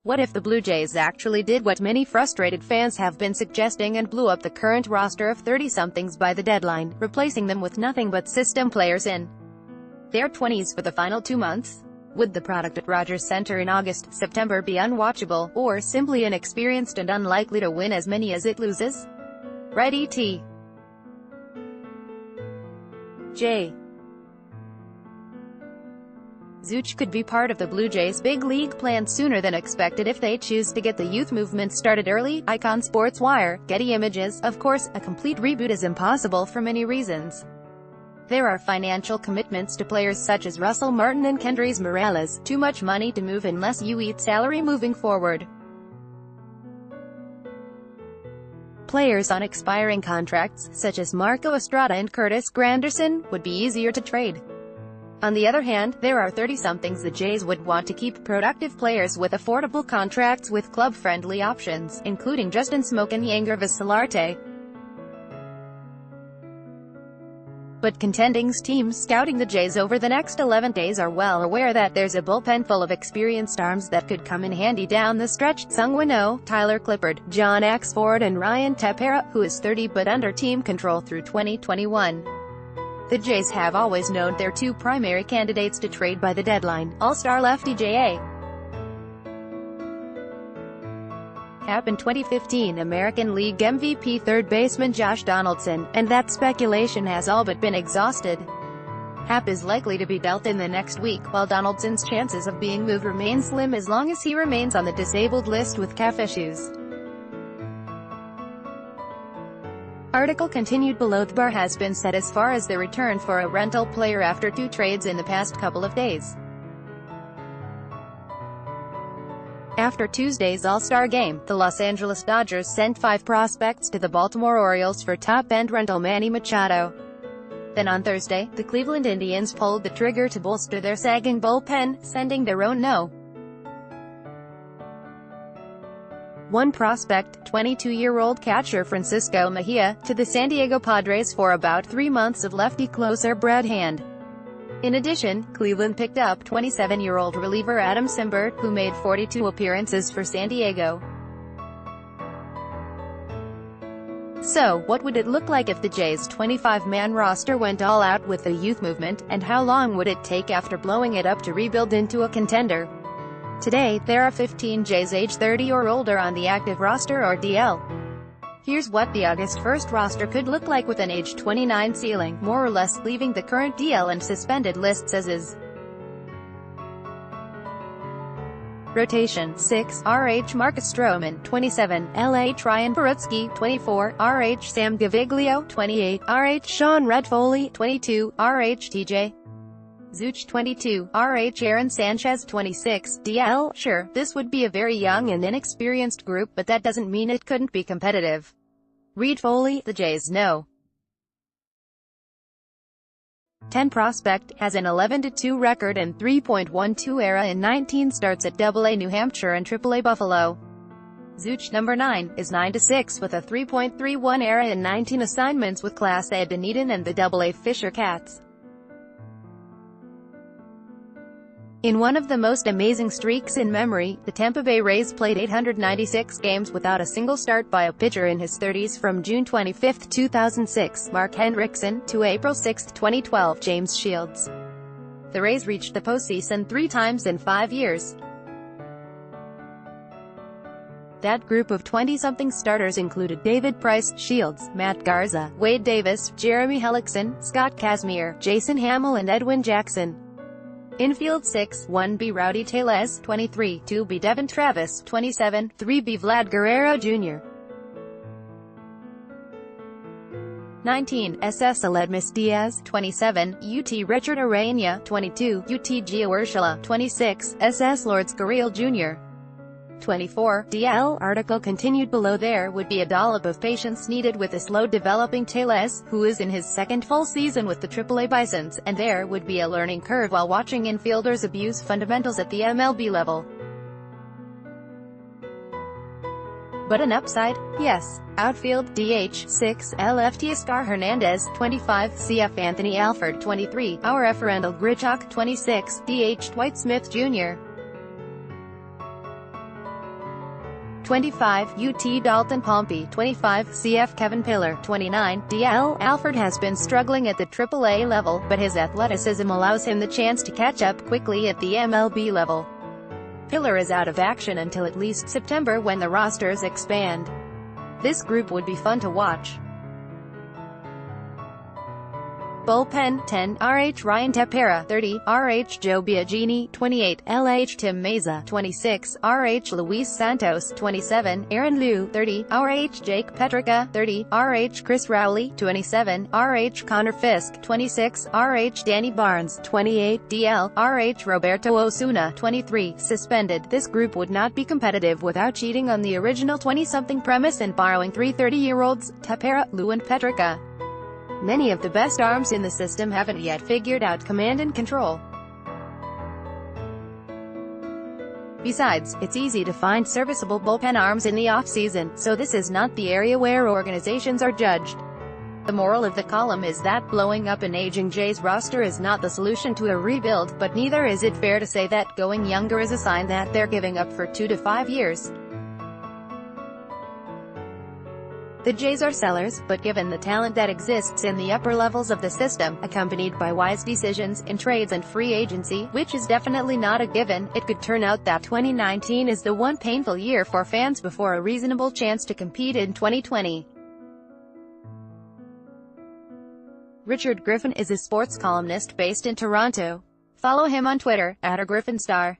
What if the Blue Jays actually did what many frustrated fans have been suggesting and blew up the current roster of 30-somethings by the deadline, replacing them with nothing but system players in their 20s for the final 2 months? Would the product at Rogers Center in August-September be unwatchable, or simply inexperienced and unlikely to win as many as it loses? Ready T. J. Zuch could be part of the Blue Jays' big league plan sooner than expected if they choose to get the youth movement started early. Icon Sports Wire, Getty Images. Of course, a complete reboot is impossible for many reasons. There are financial commitments to players such as Russell Martin and Kendrys Morales, too much money to move unless you eat salary moving forward. Players on expiring contracts, such as Marco Estrada and Curtis Granderson, would be easier to trade. On the other hand, there are 30-somethings the Jays would want to keep, productive players with affordable contracts with club-friendly options, including Justin Smoke and Yanger Vasilarte. But contending teams scouting the Jays over the next 11 days are well aware that there's a bullpen full of experienced arms that could come in handy down the stretch. Seung-Woo Oh, Tyler Clippard, John Axford and Ryan Tepera, who is 30 but under team control through 2021. The Jays have always known their two primary candidates to trade by the deadline, All-Star lefty J.A. Happ and 2015 American League MVP third baseman Josh Donaldson, and that speculation has all but been exhausted. Happ is likely to be dealt in the next week, while Donaldson's chances of being moved remain slim as long as he remains on the disabled list with calf issues. Article continued below. The bar has been set as far as the return for a rental player after 2 trades in the past couple of days. After Tuesday's All-Star game, the Los Angeles Dodgers sent 5 prospects to the Baltimore Orioles for top-end rental Manny Machado. Then on Thursday, the Cleveland Indians pulled the trigger to bolster their sagging bullpen, sending their own No.1 prospect, 22-year-old catcher Francisco Mejia, to the San Diego Padres for about 3 months of lefty closer Brad Hand. In addition, Cleveland picked up 27-year-old reliever Adam Simbert, who made 42 appearances for San Diego. So, what would it look like if the Jays' 25-man roster went all out with the youth movement, and how long would it take after blowing it up to rebuild into a contender? Today, there are 15 Jays age 30 or older on the active roster or DL. Here's what the August 1st roster could look like with an age 29 ceiling, more or less, leaving the current DL and suspended lists as is. Rotation: 6, RH Marcus Stroman, 27, LA Tryon Barutsky, 24, RH Sam Gaviglio, 28, RH Sean Red-Foley, 22, RH TJ Zuch, 22, RH Aaron Sanchez, 26, DL. Sure, this would be a very young and inexperienced group, but that doesn't mean it couldn't be competitive. Reed Foley, the Jays' No.10 prospect, has an 11-2 record and 3.12 ERA in 19 starts at AA New Hampshire and AAA Buffalo. Zuch, number 9, is 9-6 with a 3.31 ERA in 19 assignments with Class A Dunedin and the AA Fisher Cats. In one of the most amazing streaks in memory, the Tampa Bay Rays played 896 games without a single start by a pitcher in his 30s from June 25, 2006, Mark Hendrickson, to April 6, 2012, James Shields. The Rays reached the postseason 3 times in 5 years. That group of 20-something starters included David Price, Shields, Matt Garza, Wade Davis, Jeremy Hellickson, Scott Kazmir, Jason Hamill and Edwin Jackson. Infield: 6, 1B Rowdy Tellez, 23, 2B Devin Travis, 27, 3B Vlad Guerrero Jr. 19, SS Aledmus Diaz, 27, UT Richard Arania, 22, UT Gio Urshela, 26, SS Lourdes Gurriel Jr. 24, DL. Article continued below. There would be a dollop of patience needed with a slow-developing Tellez, who is in his 2nd full season with the AAA Bisons, and there would be a learning curve while watching infielders abuse fundamentals at the MLB level. But an upside? Yes. Outfield: DH, 6, lefty Oscar Hernandez, 25, CF Anthony Alford, 23, RF Randall Grichuk, 26, DH Dwight Smith Jr. 25, UT Dalton Pompey, 25, CF Kevin Pillar, 29, DL Alford has been struggling at the AAA level, but his athleticism allows him the chance to catch up quickly at the MLB level. Pillar is out of action until at least September when the rosters expand. This group would be fun to watch. Bullpen, 10, RH Ryan Tepera, 30, RH Joe Biagini, 28, LH Tim Meza, 26, RH Luis Santos, 27, Aaron Liu, 30, RH Jake Petricka, 30, RH Chris Rowley, 27, RH Connor Fisk, 26, RH Danny Barnes, 28, DL, RH Roberto Osuna, 23, suspended. This group would not be competitive without cheating on the original 20-something premise and borrowing 3 30-year-olds, Tepera, Liu and Petricka. Many of the best arms in the system haven't yet figured out command and control. Besides, it's easy to find serviceable bullpen arms in the off-season, so this is not the area where organizations are judged. The moral of the column is that blowing up an aging Jays roster is not the solution to a rebuild, but neither is it fair to say that going younger is a sign that they're giving up for 2 to 5 years. The Jays are sellers, but given the talent that exists in the upper levels of the system, accompanied by wise decisions in trades and free agency, which is definitely not a given, it could turn out that 2019 is the one painful year for fans before a reasonable chance to compete in 2020. Richard Griffin is a sports columnist based in Toronto. Follow him on Twitter, @AGriffinstar.